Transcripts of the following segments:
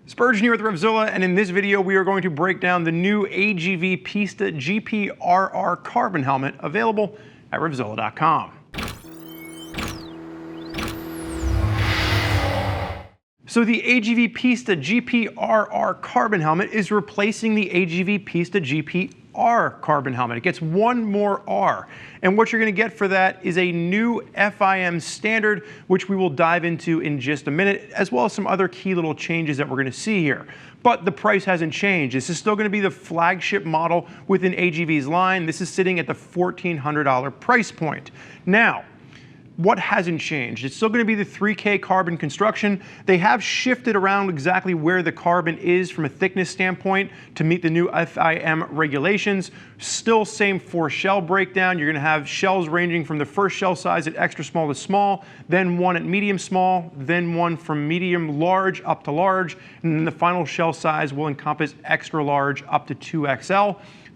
Spurgeon here with RevZilla, and in this video we are going to break down the new AGV Pista GP RR carbon helmet available at RevZilla.com. So the AGV Pista GP RR carbon helmet is replacing the AGV Pista GP R carbon helmet. It gets one more R. And what you're going to get for that is a new FIM standard, which we will dive into in just a minute, as well as some other key little changes that we're going to see here. But the price hasn't changed. This is still going to be the flagship model within AGV's line. This is sitting at the $1,400 price point. Now, what hasn't changed? It's still going to be the 3K carbon construction. They have shifted around exactly where the carbon is from a thickness standpoint to meet the new FIM regulations. Still same for shell breakdown. You're going to have shells ranging from the first shell size at extra small to small, then one at medium small, then one from medium large up to large, and then the final shell size will encompass extra large up to 2XL.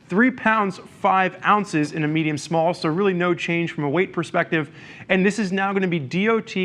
3 pounds 5 ounces in a medium small, so really no change from a weight perspective. And this is now going to be DOT,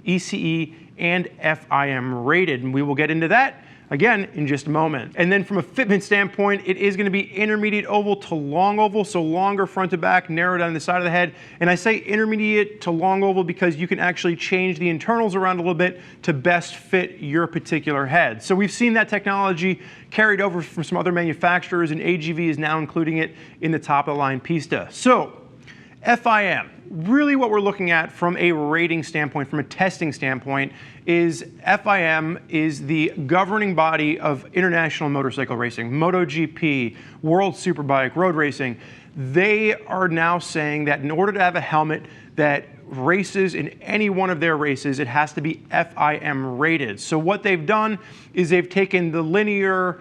ECE, and FIM rated, and we will get into that again in just a moment. And then from a fitment standpoint, it is going to be intermediate oval to long oval, so longer front to back, narrow down the side of the head. And I say intermediate to long oval because you can actually change the internals around a little bit to best fit your particular head. So we've seen that technology carried over from some other manufacturers, and AGV is now including it in the top of the line Pista. So FIM, really what we're looking at from a rating standpoint, from a testing standpoint, is FIM is the governing body of international motorcycle racing, MotoGP, World Superbike, road racing. They are now saying that in order to have a helmet that races in any one of their races, it has to be FIM rated. So what they've done is they've taken the linear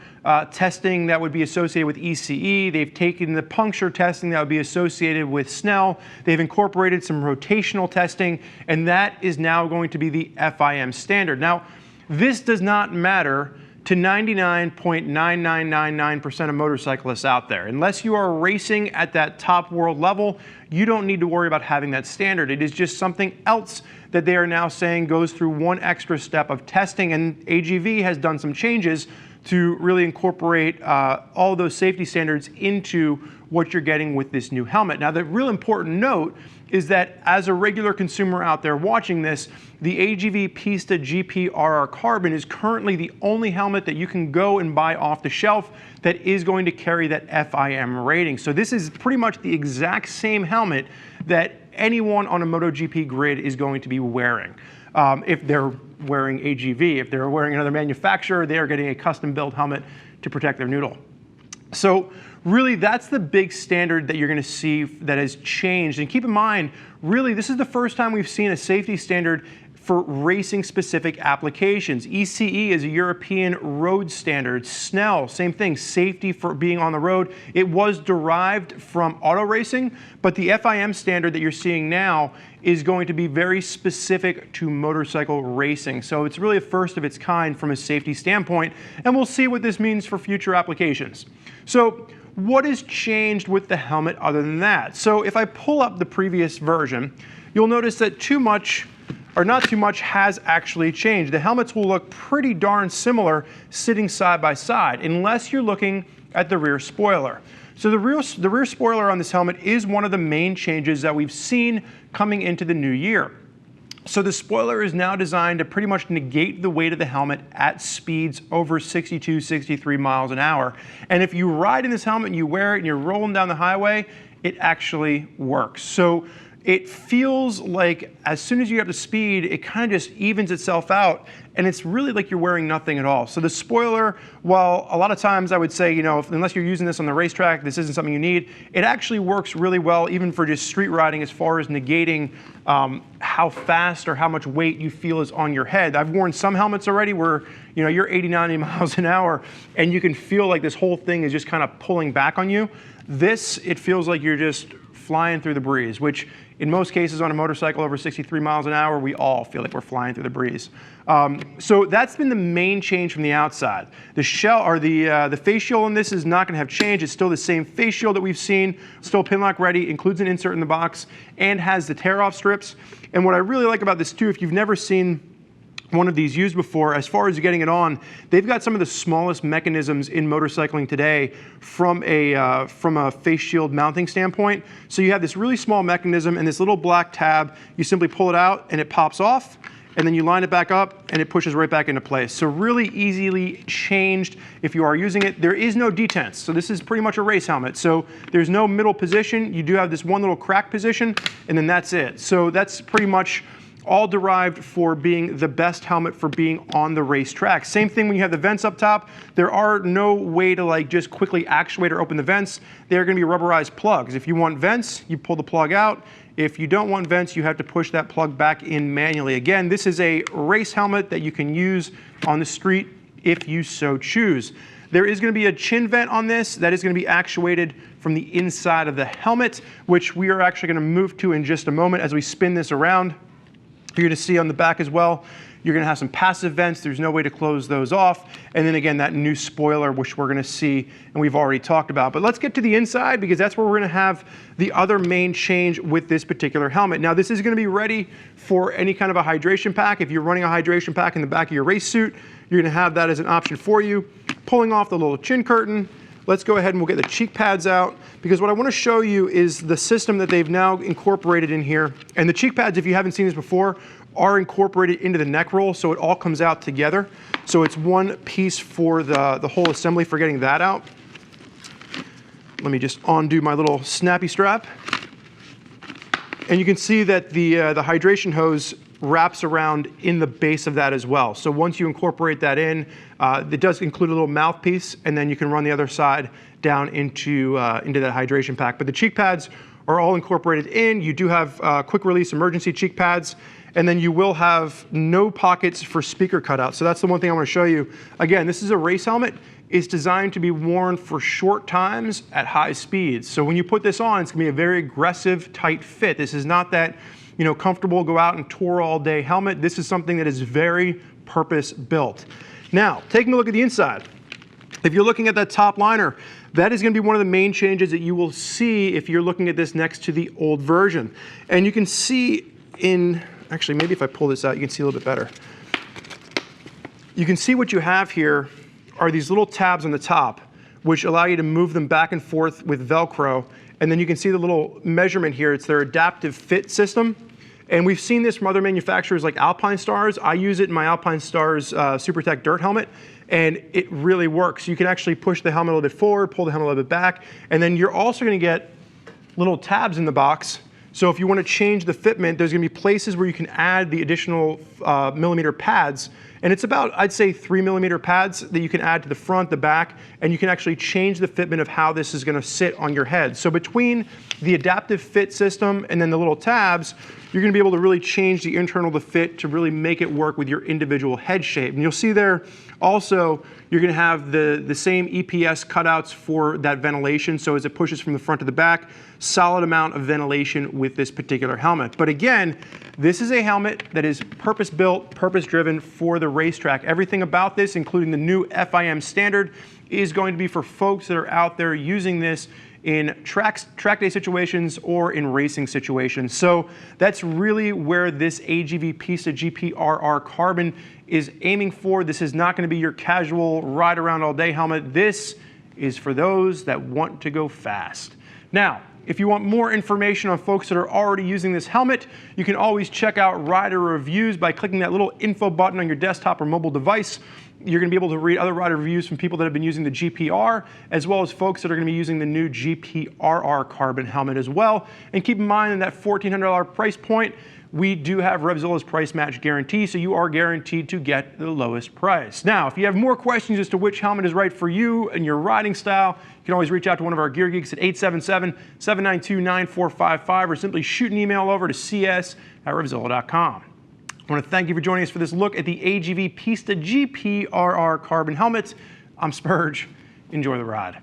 testing that would be associated with ECE, they've taken the puncture testing that would be associated with Snell, they've incorporated some rotational testing, and that is now going to be the FIM standard. Now, this does not matter to 99.9999% of motorcyclists out there. Unless you are racing at that top world level, you don't need to worry about having that standard. It is just something else that they are now saying goes through one extra step of testing, and AGV has done some changes to really incorporate all those safety standards into what you're getting with this new helmet. Now, the real important note is that as a regular consumer out there watching this, the AGV Pista GP RR Carbon is currently the only helmet that you can go and buy off the shelf that is going to carry that FIM rating. So this is pretty much the exact same helmet that anyone on a MotoGP grid is going to be wearing. If they're wearing AGV, if they're wearing another manufacturer, they are getting a custom-built helmet to protect their noodle. So really, that's the big standard that you're going to see that has changed. And keep in mind, really, this is the first time we've seen a safety standard for racing-specific applications. ECE is a European road standard. Snell, same thing, safety for being on the road. It was derived from auto racing, but the FIM standard that you're seeing now is going to be very specific to motorcycle racing. So it's really a first of its kind from a safety standpoint, and we'll see what this means for future applications. So what has changed with the helmet other than that? So if I pull up the previous version, you'll notice that not too much has actually changed. The helmets will look pretty darn similar sitting side by side, unless you're looking at the rear spoiler. So the rear spoiler on this helmet is one of the main changes that we've seen coming into the new year. So the spoiler is now designed to pretty much negate the weight of the helmet at speeds over 62, 63 miles an hour. And if you ride in this helmet and you wear it and you're rolling down the highway, it actually works. So it feels like as soon as you get up to speed, it kind of just evens itself out, and it's really like you're wearing nothing at all. So the spoiler, while a lot of times I would say, you know, unless you're using this on the racetrack, this isn't something you need, it actually works really well even for just street riding as far as negating how fast or how much weight you feel is on your head. I've worn some helmets already where, you know, you're 80, 90 miles an hour and you can feel like this whole thing is just kind of pulling back on you. This, it feels like you're just flying through the breeze, which in most cases on a motorcycle over 63 miles an hour, we all feel like we're flying through the breeze. So that's been the main change from the outside. The shell or the face shield on this is not going to have changed. It's still the same face shield that we've seen, still pin lock ready, includes an insert in the box, and has the tear off strips. And what I really like about this too, if you've never seen one of these used before. As far as getting it on, they've got some of the smallest mechanisms in motorcycling today from a face shield mounting standpoint. So you have this really small mechanism and this little black tab. You simply pull it out and it pops off, and then you line it back up and it pushes right back into place. So really easily changed if you are using it. There is no detents, so this is pretty much a race helmet. So there's no middle position. You do have this one little crack position, and then that's it. So that's pretty much all derived for being the best helmet for being on the racetrack. Same thing when you have the vents up top. There are no way to like just quickly actuate or open the vents. They're going to be rubberized plugs. If you want vents, you pull the plug out. If you don't want vents, you have to push that plug back in manually. Again, this is a race helmet that you can use on the street if you so choose. There is going to be a chin vent on this that is going to be actuated from the inside of the helmet, which we are actually going to move to in just a moment as we spin this around. You're going to see on the back as well, you're going to have some passive vents. There's no way to close those off. And then again, that new spoiler, which we're going to see and we've already talked about. But let's get to the inside, because that's where we're going to have the other main change with this particular helmet. Now, this is going to be ready for any kind of a hydration pack. If you're running a hydration pack in the back of your race suit, you're going to have that as an option for you. Pulling off the little chin curtain, let's go ahead and we'll get the cheek pads out, because what I want to show you is the system that they've now incorporated in here. And the cheek pads, if you haven't seen this before, are incorporated into the neck roll, so it all comes out together. So it's one piece for the whole assembly for getting that out. Let me just undo my little snappy strap. And you can see that the hydration hose wraps around in the base of that as well. So once you incorporate that in, it does include a little mouthpiece, and then you can run the other side down into that hydration pack. But the cheek pads are all incorporated in. You do have quick release emergency cheek pads, and then you will have no pockets for speaker cutouts. So that's the one thing I want to show you. Again, this is a race helmet. It's designed to be worn for short times at high speeds. So when you put this on, it's going to be a very aggressive, tight fit. This is not that, you know, comfortable, go out and tour all day helmet. This is something that is very purpose built. Now, taking a look at the inside. If you're looking at that top liner, that is going to be one of the main changes that you will see if you're looking at this next to the old version. And you can see in, actually maybe if I pull this out, you can see a little bit better. You can see what you have here are these little tabs on the top, which allow you to move them back and forth with Velcro. And then you can see the little measurement here. It's their adaptive fit system. And we've seen this from other manufacturers like Alpine Stars. I use it in my Alpine Stars SuperTech Dirt helmet, and it really works. You can actually push the helmet a little bit forward, pull the helmet a little bit back, and then you're also going to get little tabs in the box. So if you want to change the fitment, there's going to be places where you can add the additional millimeter pads. And it's about, I'd say, 3 millimeter pads that you can add to the front, the back, and you can actually change the fitment of how this is going to sit on your head. So between the adaptive fit system and then the little tabs, you're going to be able to really change the internal of the fit to really make it work with your individual head shape. And you'll see there also, you're going to have the same EPS cutouts for that ventilation. So as it pushes from the front to the back, solid amount of ventilation with this particular helmet. But again, this is a helmet that is purpose-built, purpose-driven for the racetrack. Everything about this, including the new FIM standard, is going to be for folks that are out there using this in track day situations or in racing situations. So that's really where this AGV Pista GP RR Carbon is aiming for. This is not going to be your casual ride around all day helmet. This is for those that want to go fast. Now, if you want more information on folks that are already using this helmet, you can always check out rider reviews by clicking that little info button on your desktop or mobile device. You're going to be able to read other rider reviews from people that have been using the GPR, as well as folks that are going to be using the new GPRR Carbon helmet as well. And keep in mind, in that $1,400 price point, we do have RevZilla's price match guarantee, so you are guaranteed to get the lowest price. Now, if you have more questions as to which helmet is right for you and your riding style, you can always reach out to one of our gear geeks at 877-792-9455 or simply shoot an email over to cs@revzilla.com. I want to thank you for joining us for this look at the AGV Pista GP RR Carbon helmet. I'm Spurge. Enjoy the ride.